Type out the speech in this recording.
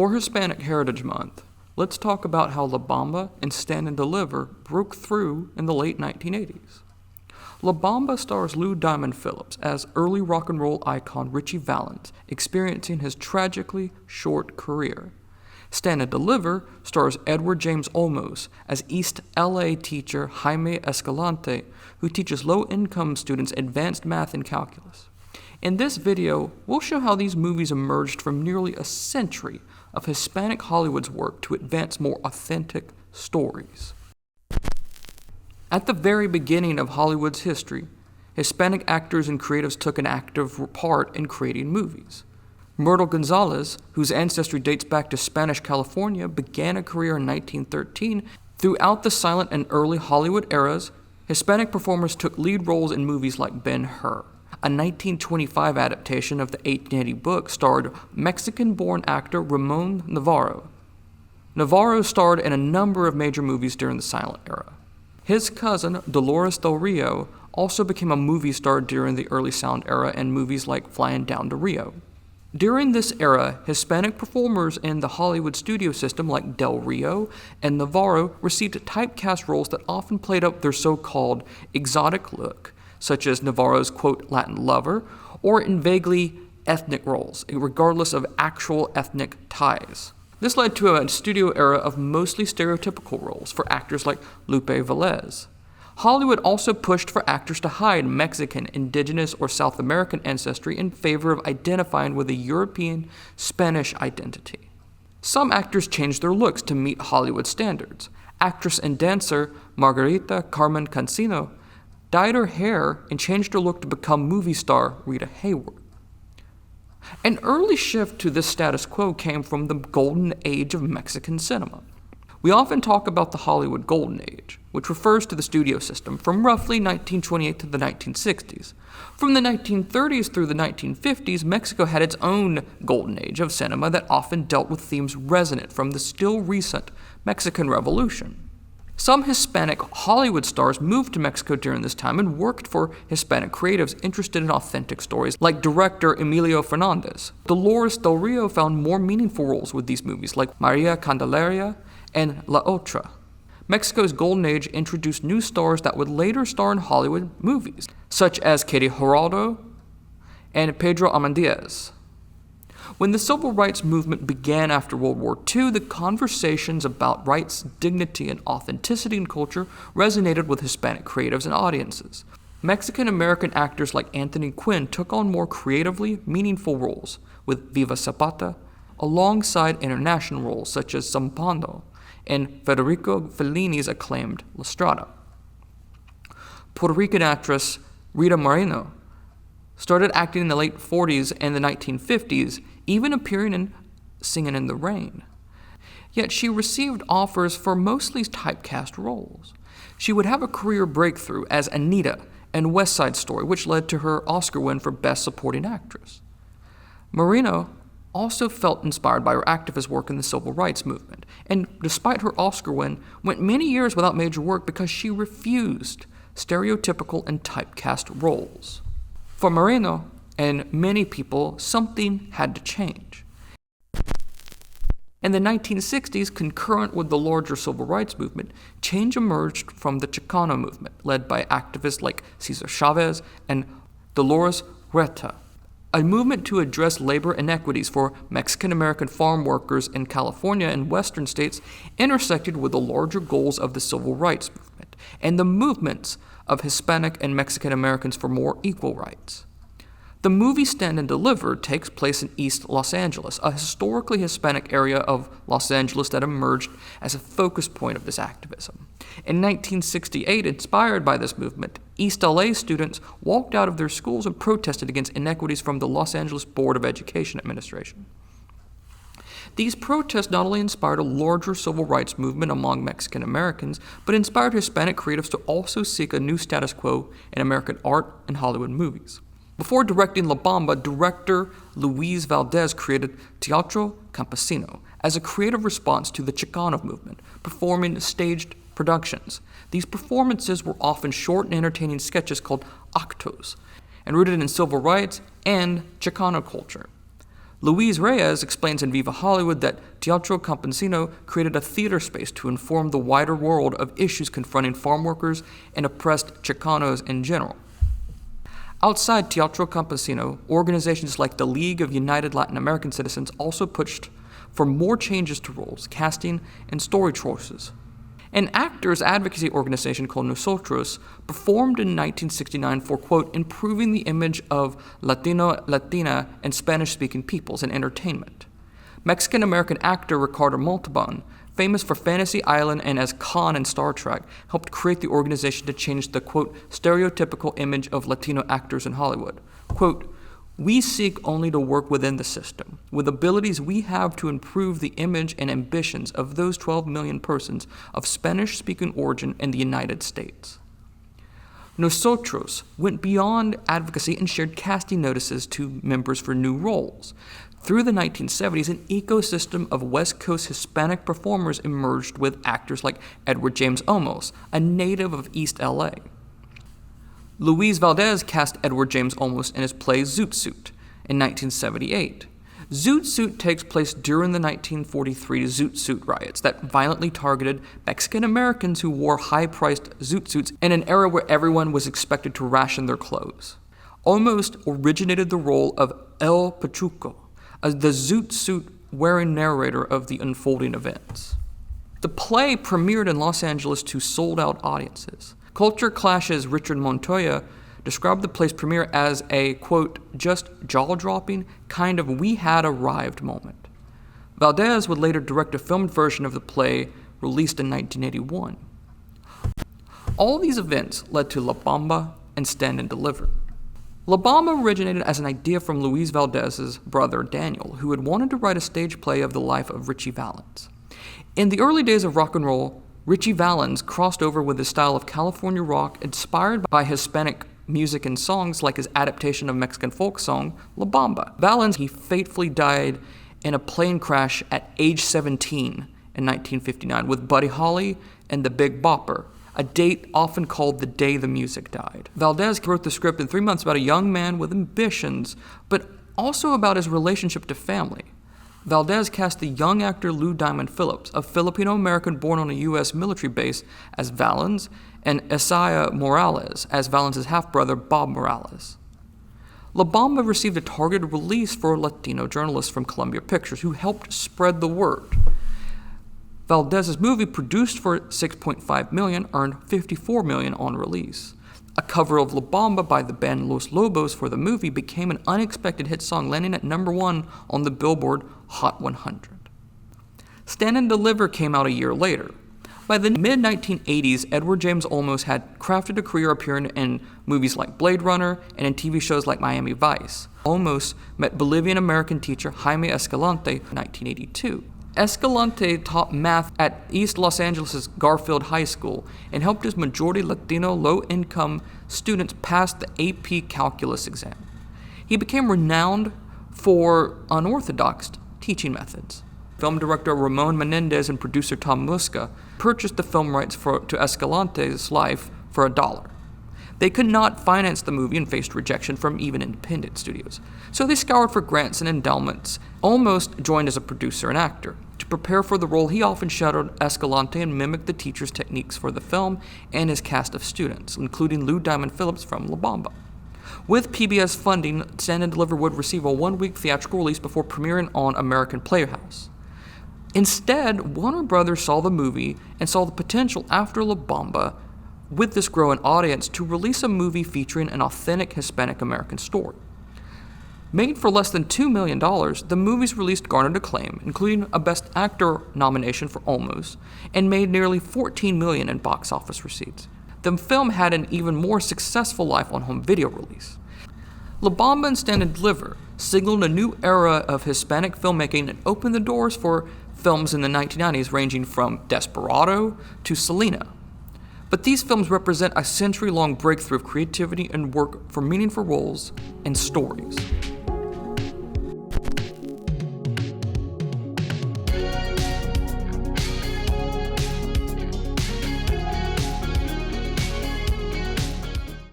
For Hispanic Heritage Month, let's talk about how La Bamba and Stand and Deliver broke through in the late 1980s. La Bamba stars Lou Diamond Phillips as early rock and roll icon Ritchie Valens, experiencing his tragically short career. Stand and Deliver stars Edward James Olmos as East LA teacher Jaime Escalante, who teaches low-income students advanced math and calculus. In this video, we'll show how these movies emerged from nearly a century of Hispanic Hollywood's work to advance more authentic stories. At the very beginning of Hollywood's history, Hispanic actors and creatives took an active part in creating movies. Myrtle Gonzalez, whose ancestry dates back to Spanish California, began a career in 1913. Throughout the silent and early Hollywood eras, Hispanic performers took lead roles in movies like Ben-Hur. A 1925 adaptation of the 1880 book starred Mexican-born actor Ramon Navarro. Navarro starred in a number of major movies during the silent era. His cousin, Dolores Del Rio, also became a movie star during the early silent era in movies like Flying Down to Rio. During this era, Hispanic performers in the Hollywood studio system like Del Rio and Navarro received typecast roles that often played up their so-called exotic look, such as Navarro's, quote, Latin lover, or in vaguely ethnic roles, regardless of actual ethnic ties. This led to a studio era of mostly stereotypical roles for actors like Luis Valdez. Hollywood also pushed for actors to hide Mexican, indigenous, or South American ancestry in favor of identifying with a European, Spanish identity. Some actors changed their looks to meet Hollywood standards. Actress and dancer Margarita Carmen Cancino dyed her hair and changed her look to become movie star Rita Hayworth. An early shift to this status quo came from the golden age of Mexican cinema. We often talk about the Hollywood Golden Age, which refers to the studio system from roughly 1928 to the 1960s. From the 1930s through the 1950s, Mexico had its own golden age of cinema that often dealt with themes resonant from the still recent Mexican Revolution. Some Hispanic Hollywood stars moved to Mexico during this time and worked for Hispanic creatives interested in authentic stories, like director Emilio Fernandez. Dolores Del Rio found more meaningful roles with these movies, like Maria Candelaria and La Otra. Mexico's Golden Age introduced new stars that would later star in Hollywood movies, such as Katie Geraldo and Pedro Armendariz. When the civil rights movement began after World War II, the conversations about rights, dignity, and authenticity in culture resonated with Hispanic creatives and audiences. Mexican-American actors like Anthony Quinn took on more creatively meaningful roles with Viva Zapata, alongside international roles such as Zampano and Federico Fellini's acclaimed La Strada. Puerto Rican actress Rita Moreno started acting in the late 40s and the 1950s, even appearing in Singin' in the Rain. Yet she received offers for mostly typecast roles. She would have a career breakthrough as Anita in West Side Story, which led to her Oscar win for Best Supporting Actress. Moreno also felt inspired by her activist work in the civil rights movement, and despite her Oscar win, went many years without major work because she refused stereotypical and typecast roles. For Moreno and many people, something had to change. In the 1960s, concurrent with the larger civil rights movement, change emerged from the Chicano movement, led by activists like Cesar Chavez and Dolores Huerta, a movement to address labor inequities for Mexican-American farm workers in California and western states intersected with the larger goals of the civil rights movement and the movements of Hispanic and Mexican-Americans for more equal rights. The movie Stand and Deliver takes place in East Los Angeles, a historically Hispanic area of Los Angeles that emerged as a focus point of this activism. In 1968, inspired by this movement, East LA students walked out of their schools and protested against inequities from the Los Angeles Board of Education administration. These protests not only inspired a larger civil rights movement among Mexican Americans, but inspired Hispanic creatives to also seek a new status quo in American art and Hollywood movies. Before directing La Bamba, director Luis Valdez created Teatro Campesino as a creative response to the Chicano movement, performing staged productions. These performances were often short and entertaining sketches called actos, and rooted in civil rights and Chicano culture. Luis Reyes explains in Viva Hollywood that Teatro Campesino created a theater space to inform the wider world of issues confronting farm workers and oppressed Chicanos in general. Outside Teatro Campesino, organizations like the League of United Latin American Citizens also pushed for more changes to roles, casting, and story choices. An actors' advocacy organization called Nosotros performed in 1969 for, quote, improving the image of Latino, Latina, and Spanish-speaking peoples in entertainment. Mexican-American actor Ricardo Montalban, famous for Fantasy Island and as Khan in Star Trek, helped create the organization to change the, quote, stereotypical image of Latino actors in Hollywood. Quote, we seek only to work within the system, with abilities we have to improve the image and ambitions of those 12 million persons of Spanish-speaking origin in the United States. Nosotros went beyond advocacy and shared casting notices to members for new roles. Through the 1970s, an ecosystem of West Coast Hispanic performers emerged with actors like Edward James Olmos, a native of East LA. Luis Valdez cast Edward James Olmos in his play Zoot Suit in 1978. Zoot Suit takes place during the 1943 Zoot Suit riots that violently targeted Mexican Americans who wore high-priced zoot suits in an era where everyone was expected to ration their clothes. Olmos originated the role of El Pachuco, the zoot suit-wearing narrator of the unfolding events. The play premiered in Los Angeles to sold-out audiences. Culture Clash's Richard Montoya described the play's premiere as a, quote, just jaw-dropping kind of we had arrived moment. Valdez would later direct a filmed version of the play released in 1981. All these events led to La Bamba and Stand and Deliver. La Bamba originated as an idea from Luis Valdez's brother Daniel, who had wanted to write a stage play of the life of Richie Valens. In the early days of rock and roll, Richie Valens crossed over with the style of California rock inspired by Hispanic music and songs like his adaptation of Mexican folk song, La Bamba. Valens, he fatefully died in a plane crash at age 17 in 1959 with Buddy Holly and the Big Bopper, a date often called the day the music died. Valdez wrote the script in 3 months about a young man with ambitions, but also about his relationship to family. Valdez cast the young actor Lou Diamond Phillips, a Filipino-American born on a U.S. military base, as Valens, and Isaiah Morales as Valens' half-brother Bob Morales. La Bamba received a targeted release for Latino journalists from Columbia Pictures, who helped spread the word. Valdez's movie, produced for $6.5 million, earned $54 million on release. A cover of La Bamba by the band Los Lobos for the movie became an unexpected hit song, landing at #1 on the Billboard Hot 100. Stand and Deliver came out a year later. By the mid-1980s, Edward James Olmos had crafted a career appearing in movies like Blade Runner and in TV shows like Miami Vice. Olmos met Bolivian-American teacher Jaime Escalante in 1982. Escalante taught math at East Los Angeles' Garfield High School and helped his majority Latino low-income students pass the AP Calculus exam. He became renowned for unorthodox teaching methods. Film director Ramon Menendez and producer Tom Muska purchased the film rights to Escalante's life for $1. They could not finance the movie and faced rejection from even independent studios, so they scoured for grants and endowments. Olmos joined as a producer and actor. To prepare for the role, he often shadowed Escalante and mimicked the teacher's techniques for the film and his cast of students, including Lou Diamond Phillips from La Bamba. With PBS funding, Stand and Deliver would receive a 1-week theatrical release before premiering on American Playhouse. Instead, Warner Brothers saw the movie and saw the potential after La Bamba, with this growing audience, to release a movie featuring an authentic Hispanic American story. Made for less than $2 million, the movie's release garnered acclaim, including a Best Actor nomination for Olmos, and made nearly $14 million in box office receipts. The film had an even more successful life on home video release. La Bamba and Stand and Deliver signaled a new era of Hispanic filmmaking and opened the doors for films in the 1990s ranging from Desperado to Selena. But these films represent a century-long breakthrough of creativity and work for meaningful roles and stories.